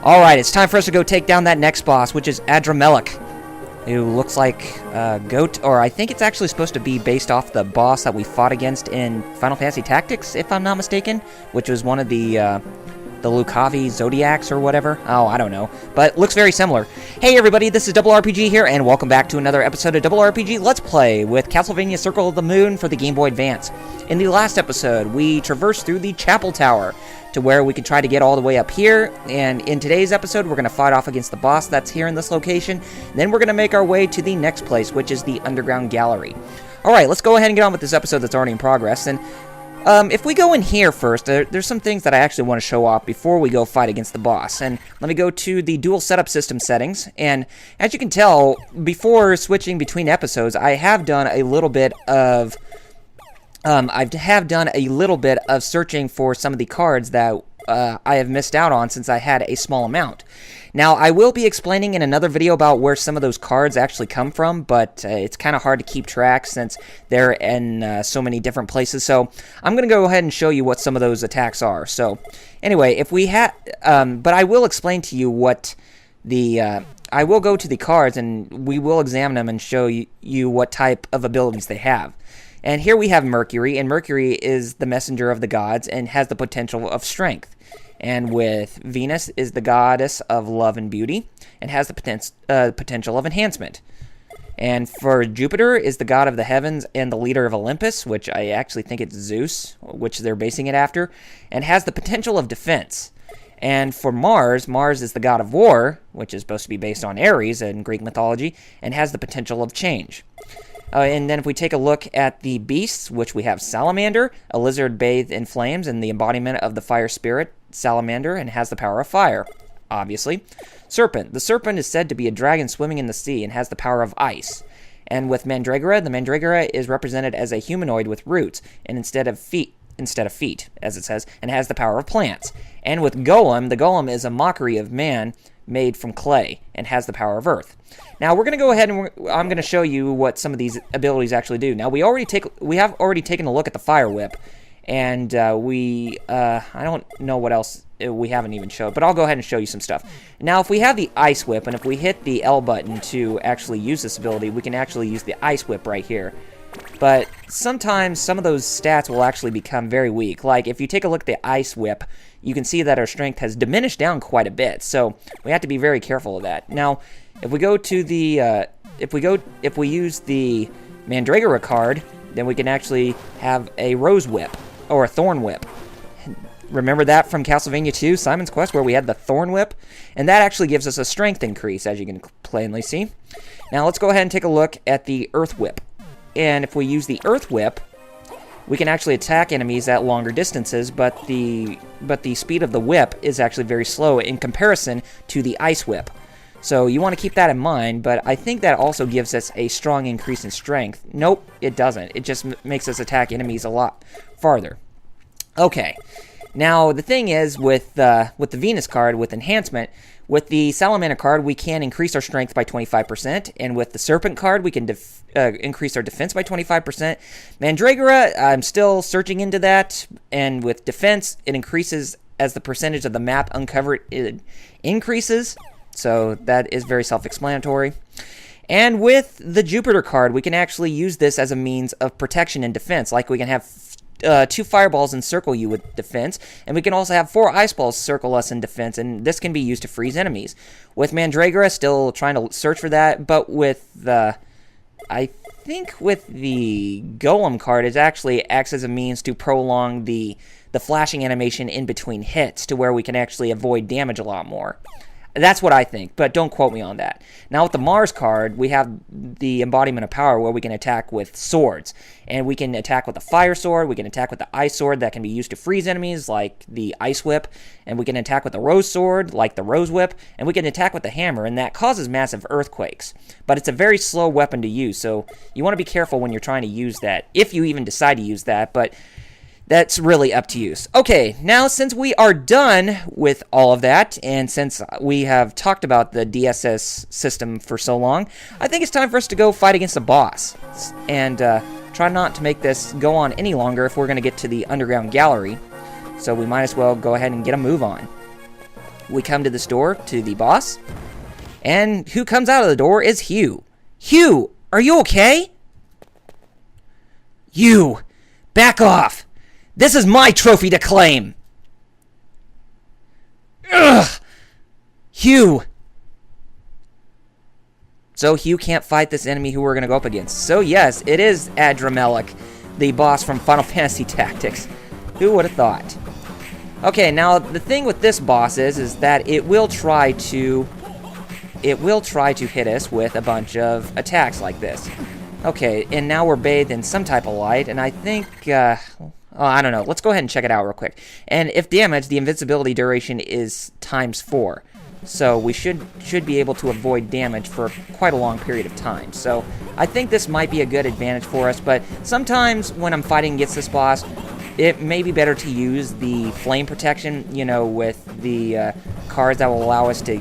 Alright, it's time for us to go take down that next boss, which is Adramelech, who looks like a goat, or I think it's actually supposed to be based off the boss that we fought against in Final Fantasy Tactics, if I'm not mistaken, which was one of the Lucavi Zodiacs or whatever. Oh, I don't know, but looks very similar. Hey everybody, this is RRPG here, and welcome back to another episode of RRPG Let's Play with Castlevania Circle of the Moon for the Game Boy Advance. In the last episode, we traversed through the Chapel Tower to where we could try to get all the way up here, and in today's episode, we're going to fight off against the boss that's here in this location. Then we're going to make our way to the next place, which is the Underground Gallery. Alright, let's go ahead and get on with this episode that's already in progress, and if we go in here first, there's some things that I actually want to show off before we go fight against the boss. And let me go to the dual setup system settings. And as you can tell, before switching between episodes, I have done a little bit of searching for some of the cards that I have missed out on since I had a small amount. Now, I will be explaining in another video about where some of those cards actually come from, but it's kind of hard to keep track since they're in so many different places. So I'm going to go ahead and show you what some of those attacks are. So anyway, if we had, but I will explain to you what the, I will go to the cards and we will examine them and show you what type of abilities they have. And here we have Mercury, and Mercury is the messenger of the gods and has the potential of strength. And with Venus is the goddess of love and beauty and has the potential of enhancement. And for Jupiter is the god of the heavens and the leader of Olympus, which I actually think it's Zeus, which they're basing it after, and has the potential of defense. And for Mars, Mars is the god of war, which is supposed to be based on Ares in Greek mythology, and has the potential of change. And then if we take a look at the beasts, which we have Salamander, a lizard bathed in flames and the embodiment of the fire spirit, Salamander, and has the power of fire, obviously. Serpent. The serpent is said to be a dragon swimming in the sea and has the power of ice. And with Mandragora, the Mandragora is represented as a humanoid with roots and instead of feet, as it says, and has the power of plants. And with Golem, the Golem is a mockery of man made from clay and has the power of earth. Now we're going to go ahead and I'm going to show you what some of these abilities actually do. Now we have already taken a look at the Fire Whip, and I don't know what else we haven't even showed, but I'll go ahead and show you some stuff. Now if we have the Ice Whip, and if we hit the L button to actually use this ability, we can actually use the Ice Whip right here. But sometimes some of those stats will actually become very weak. Like if you take a look at the Ice Whip, you can see that our strength has diminished down quite a bit. So we have to be very careful of that. Now, if we go to the if we use the Mandragora card, then we can actually have a Rose Whip or a Thorn Whip. Remember that from Castlevania 2, Simon's Quest, where we had the Thorn Whip? And that actually gives us a strength increase, as you can plainly see. Now let's go ahead and take a look at the Earth Whip. And if we use the Earth Whip, we can actually attack enemies at longer distances, but the speed of the whip is actually very slow in comparison to the Ice Whip. So you want to keep that in mind, but I think that also gives us a strong increase in strength. Nope, it doesn't. It just makes us attack enemies a lot farther. Okay, now the thing is with the Venus card, with enhancement, with the Salamander card, we can increase our strength by 25%, and with the Serpent card, we can increase our defense by 25%. Mandragora, I'm still searching into that, and with defense, it increases as the percentage of the map uncovered increases, so that is very self-explanatory. And with the Jupiter card, we can actually use this as a means of protection and defense, like we can have 2 fireballs encircle you with defense, and we can also have 4 ice balls circle us in defense, and this can be used to freeze enemies. With Mandragora, still trying to search for that, but with I think with the Golem card, it actually acts as a means to prolong the flashing animation in between hits to where we can actually avoid damage a lot more. That's what I think, but don't quote me on that. Now with the Mars card, we have the embodiment of power where we can attack with swords. And we can attack with the fire sword, we can attack with the ice sword that can be used to freeze enemies like the Ice Whip, and we can attack with the Rose Sword like the Rose Whip, and we can attack with the hammer, and that causes massive earthquakes. But it's a very slow weapon to use, so you want to be careful when you're trying to use that, if you even decide to use that, but that's really up to you. Okay, now since we are done with all of that, and since we have talked about the DSS system for so long, I think it's time for us to go fight against the boss. And try not to make this go on any longer if we're going to get to the Underground Gallery. So we might as well go ahead and get a move on. we come to this door, to the boss. And who comes out of the door is Hugh. Hugh, are you okay? You, back off. This is my trophy to claim. Ugh. Hugh. So Hugh can't fight this enemy who we're going to go up against. So yes, it is Adramelech, the boss from Final Fantasy Tactics. Who would have thought? Okay, now the thing with this boss is that it will try to hit us with a bunch of attacks like this. Okay, and now we're bathed in some type of light, and I think, oh, I don't know. Let's go ahead and check it out real quick. And if damaged, the invincibility duration is ×4. So we should be able to avoid damage for quite a long period of time. So I think this might be a good advantage for us, but sometimes when I'm fighting against this boss, it may be better to use the flame protection, you know, with the cards that will allow us to,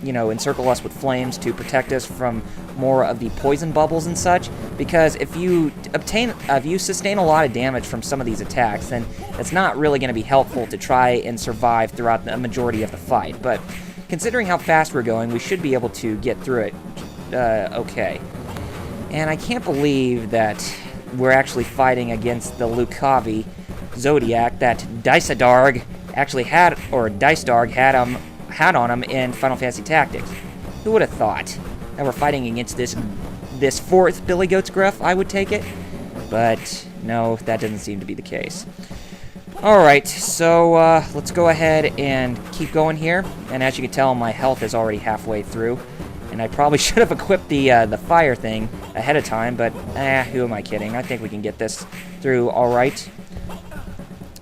you know, encircle us with flames to protect us from more of the poison bubbles and such. Because if you sustain a lot of damage from some of these attacks, then it's not really going to be helpful to try and survive throughout the majority of the fight. But considering how fast we're going, we should be able to get through it okay. And I can't believe that we're actually fighting against the Lucavi Zodiac that Dicedarg actually had, or Dicedarg had on him in Final Fantasy Tactics. Who would have thought that we're fighting against this fourth Billy Goat's Gruff? I would take it, but no, that doesn't seem to be the case. Alright, so let's go ahead and keep going here, and as you can tell, my health is already halfway through, and I probably should have equipped the fire thing ahead of time, but who am I kidding? I think we can get this through alright.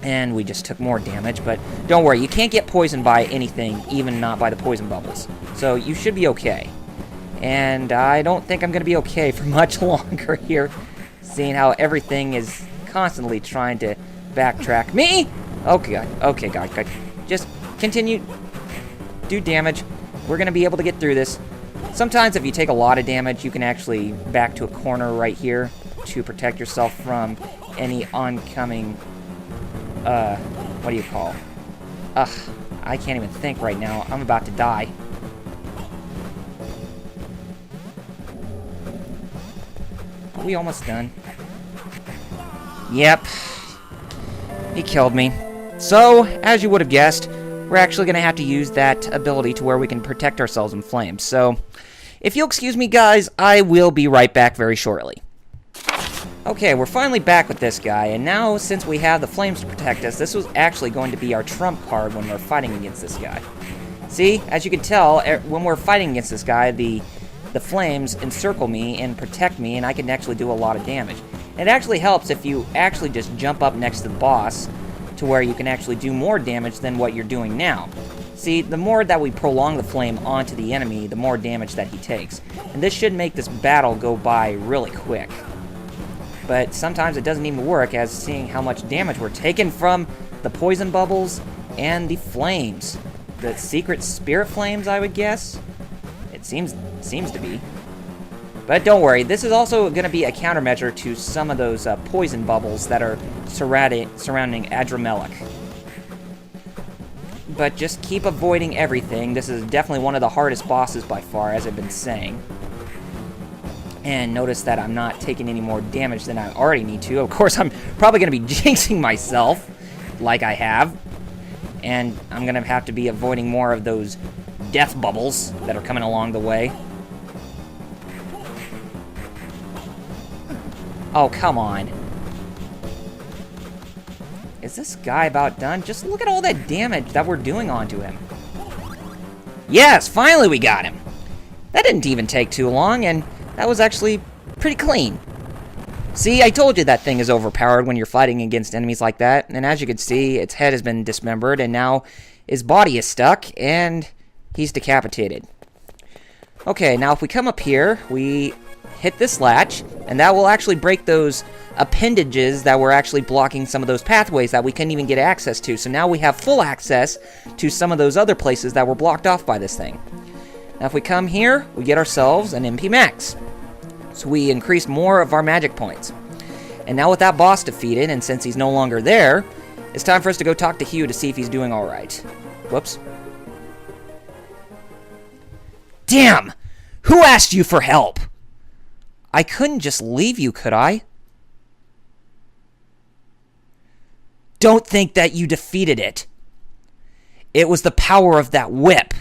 And we just took more damage, but don't worry, you can't get poisoned by anything, even not by the poison bubbles. So you should be okay. And I don't think I'm going to be okay for much longer here, seeing how everything is constantly trying to backtrack me. Okay, God. Just continue, do damage. We're going to be able to get through this. Sometimes if you take a lot of damage, you can actually back to a corner right here to protect yourself from any oncoming what do you call? I can't even think right now. I'm about to die. Are we almost done? Yep. He killed me. So, as you would have guessed, we're actually going to have to use that ability to where we can protect ourselves in flames. So, if you'll excuse me, guys, I will be right back very shortly. Okay, we're finally back with this guy, and now, since we have the flames to protect us, this was actually going to be our trump card when we're fighting against this guy. See, as you can tell, when we're fighting against this guy, the flames encircle me and protect me, and I can actually do a lot of damage. It actually helps if you actually just jump up next to the boss, to where you can actually do more damage than what you're doing now. See, the more that we prolong the flame onto the enemy, the more damage that he takes. And this should make this battle go by really quick. But sometimes it doesn't even work, as seeing how much damage we're taking from the poison bubbles and the flames. The secret spirit flames, I would guess. It seems to be. But don't worry, this is also going to be a countermeasure to some of those poison bubbles that are surrounding Adramelech. But just keep avoiding everything. This is definitely one of the hardest bosses by far, as I've been saying. And notice that I'm not taking any more damage than I already need to. Of course, I'm probably going to be jinxing myself, like I have. And I'm going to have to be avoiding more of those death bubbles that are coming along the way. Oh, come on. Is this guy about done? Just look at all that damage that we're doing onto him. Yes, finally we got him. That didn't even take too long, and that was actually pretty clean. See, I told you that thing is overpowered when you're fighting against enemies like that. And as you can see, its head has been dismembered, and now his body is stuck, and he's decapitated. Okay, now if we come up here, we hit this latch, and that will actually break those appendages that were actually blocking some of those pathways that we couldn't even get access to. So now we have full access to some of those other places that were blocked off by this thing. Now if we come here, we get ourselves an MP Max. So we increased more of our magic points. And now with that boss defeated, and since he's no longer there, it's time for us to go talk to Hugh to see if he's doing alright. Whoops. Damn! Who asked you for help? I couldn't just leave you, could I? Don't think that you defeated it. It was the power of that whip.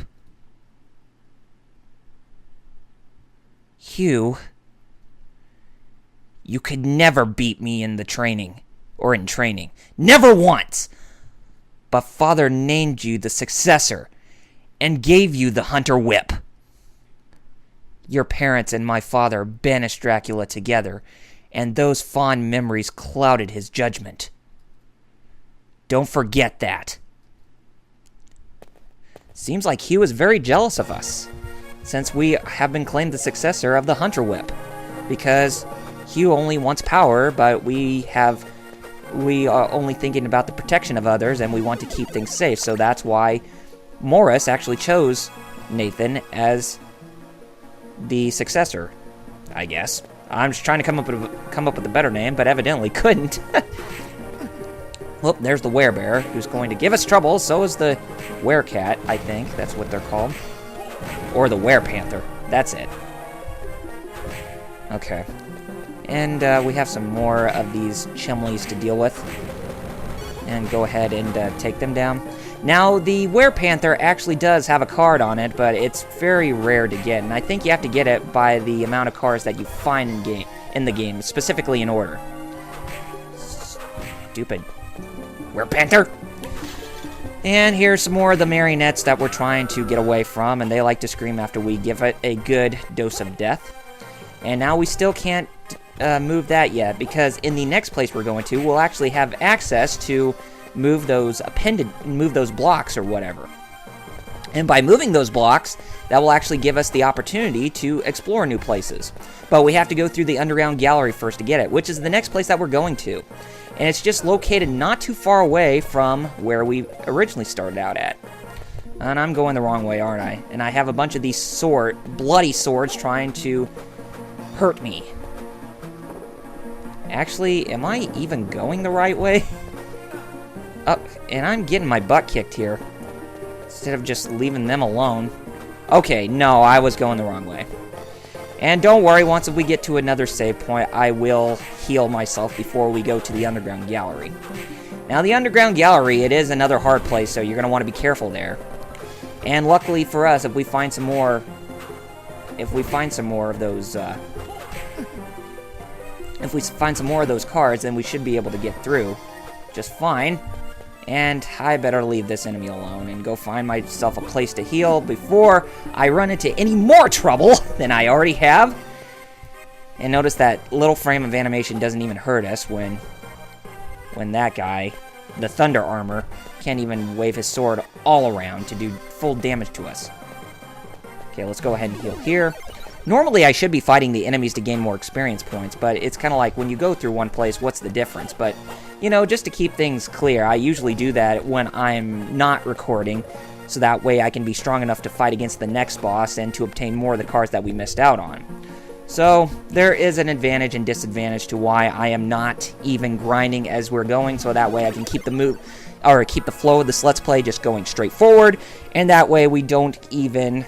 Hugh, you could never beat me in training. Never once! But Father named you the successor and gave you the Hunter Whip. Your parents and my father banished Dracula together, and those fond memories clouded his judgment. Don't forget that. Seems like Hugh is very jealous of us, since we have been claimed the successor of the Hunter Whip, because Hugh only wants power, but we are only thinking about the protection of others, and we want to keep things safe. So that's why Morris actually chose Nathan as the successor, I guess. I'm just trying to come up with a better name, but evidently couldn't. Well, there's the werebear, who's going to give us trouble. So is the werecat, I think. That's what they're called. Or the werepanther. That's it. Okay. And we have some more of these chimleys to deal with. And go ahead and take them down. Now, the werepanther actually does have a card on it, but it's very rare to get. And I think you have to get it by the amount of cards that you find in the game, specifically in order. Stupid werepanther! And here's some more of the marionettes that we're trying to get away from, and they like to scream after we give it a good dose of death. And now we still can't move that yet, because in the next place we're going to, we'll actually have access to move those blocks or whatever. And by moving those blocks, that will actually give us the opportunity to explore new places. But we have to go through the underground gallery first to get it, which is the next place that we're going to. And it's just located not too far away from where we originally started out at. And I'm going the wrong way, aren't I? And I have a bunch of these bloody swords trying to hurt me. Actually, am I even going the right way? Oh, and I'm getting my butt kicked here, instead of just leaving them alone. Okay, no, I was going the wrong way. And don't worry, once we get to another save point, I will heal myself before we go to the underground gallery. Now, the underground gallery, it is another hard place, so you're going to want to be careful there. And luckily for us, if we find some more of those, cards, then we should be able to get through just fine. And I better leave this enemy alone and go find myself a place to heal before I run into any more trouble than I already have. And notice that little frame of animation doesn't even hurt us when that guy, the Thunder Armor, can't even wave his sword all around to do full damage to us. Okay, let's go ahead and heal here. Normally, I should be fighting the enemies to gain more experience points, but it's kind of like when you go through one place, what's the difference? But, you know, just to keep things clear, I usually do that when I'm not recording, so that way I can be strong enough to fight against the next boss and to obtain more of the cards that we missed out on. So, there is an advantage and disadvantage to why I am not even grinding as we're going, so that way I can keep keep the flow of this Let's Play just going straight forward, and that way we don't even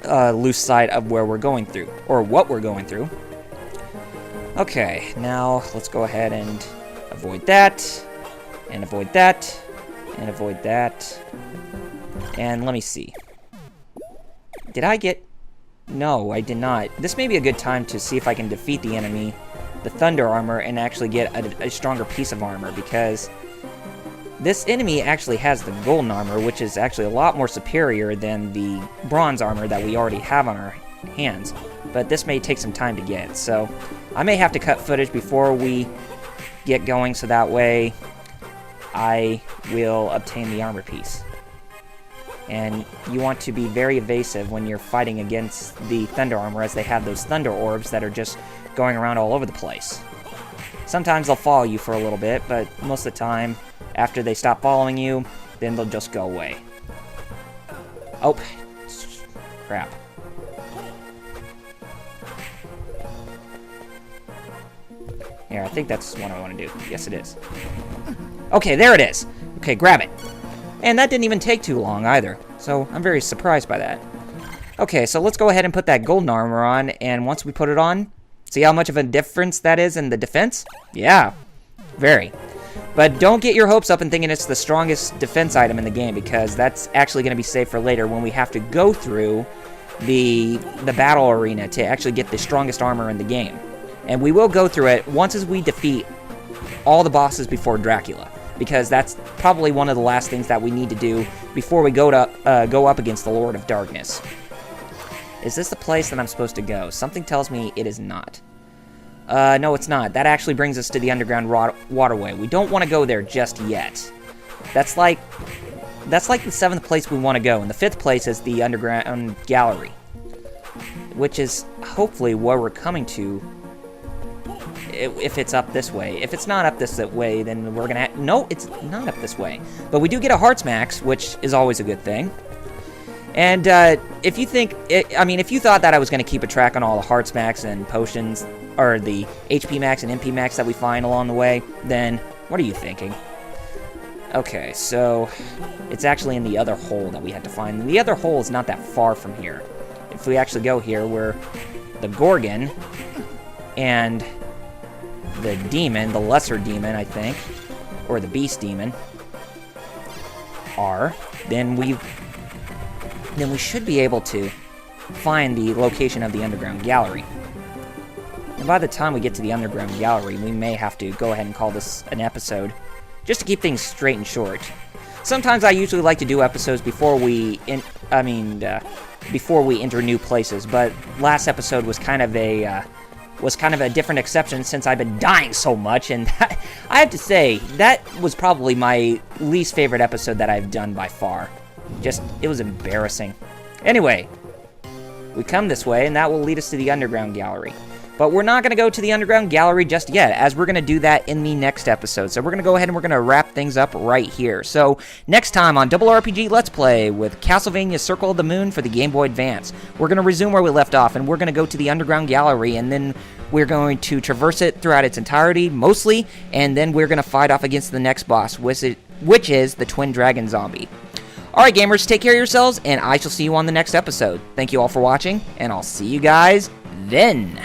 lose sight of where we're going through, or what we're going through. Okay, now let's go ahead and avoid that, and avoid that, and avoid that. And let me see. Did I get... No, I did not. This may be a good time to see if I can defeat the enemy, the Thunder Armor, and actually get a stronger piece of armor, because this enemy actually has the golden armor, which is actually a lot more superior than the bronze armor that we already have on our hands. But this may take some time to get, so I may have to cut footage before we get going, so that way I will obtain the armor piece. And you want to be very evasive when you're fighting against the Thunder Armor, as they have those Thunder Orbs that are just going around all over the place. Sometimes they'll follow you for a little bit, but most of the time, after they stop following you, then they'll just go away. Oh, crap. Here, I think that's what I want to do. Yes, it is. Okay, there it is. Okay, grab it. And that didn't even take too long either, so I'm very surprised by that. Okay, so let's go ahead and put that golden armor on, and once we put it on, see how much of a difference that is in the defense? Yeah, very. But don't get your hopes up in thinking it's the strongest defense item in the game, because that's actually going to be saved for later when we have to go through the battle arena to actually get the strongest armor in the game. And we will go through it once as we defeat all the bosses before Dracula, because that's probably one of the last things that we need to do before we go up against the Lord of Darkness. Is this the place that I'm supposed to go? Something tells me it is not. No, it's not. That actually brings us to the underground waterway. We don't want to go there just yet. That's like the 7th place we want to go, and the 5th place is the underground gallery, which is hopefully where we're coming to. If it's up this way. If it's not up this way, then we're gonna no, it's not up this way. But we do get a Hearts Max, which is always a good thing. And if you think, if you thought that I was gonna keep a track on all the Hearts Max and potions, or the HP Max and MP Max that we find along the way, then what are you thinking? Okay, so it's actually in the other hole that we had to find. And the other hole is not that far from here. If we actually go here, where the Gorgon and the demon, the lesser demon, I think, or the beast demon, are, then we should be able to find the location of the underground gallery. And by the time we get to the underground gallery, we may have to go ahead and call this an episode, just to keep things straight and short. Sometimes I usually like to do episodes before we enter new places, but last episode was kind of a different exception since I've been dying so much, and I have to say, that was probably my least favorite episode that I've done by far. It was embarrassing. Anyway, we come this way, and that will lead us to the underground gallery. But we're not going to go to the underground gallery just yet, as we're going to do that in the next episode. So we're going to go ahead and we're going to wrap things up right here. So next time on Double RPG Let's Play with Castlevania Circle of the Moon for the Game Boy Advance, we're going to resume where we left off, and we're going to go to the underground gallery, and then we're going to traverse it throughout its entirety, mostly, and then we're going to fight off against the next boss, which is the Twin Dragon Zombie. Alright gamers, take care of yourselves, and I shall see you on the next episode. Thank you all for watching, and I'll see you guys then.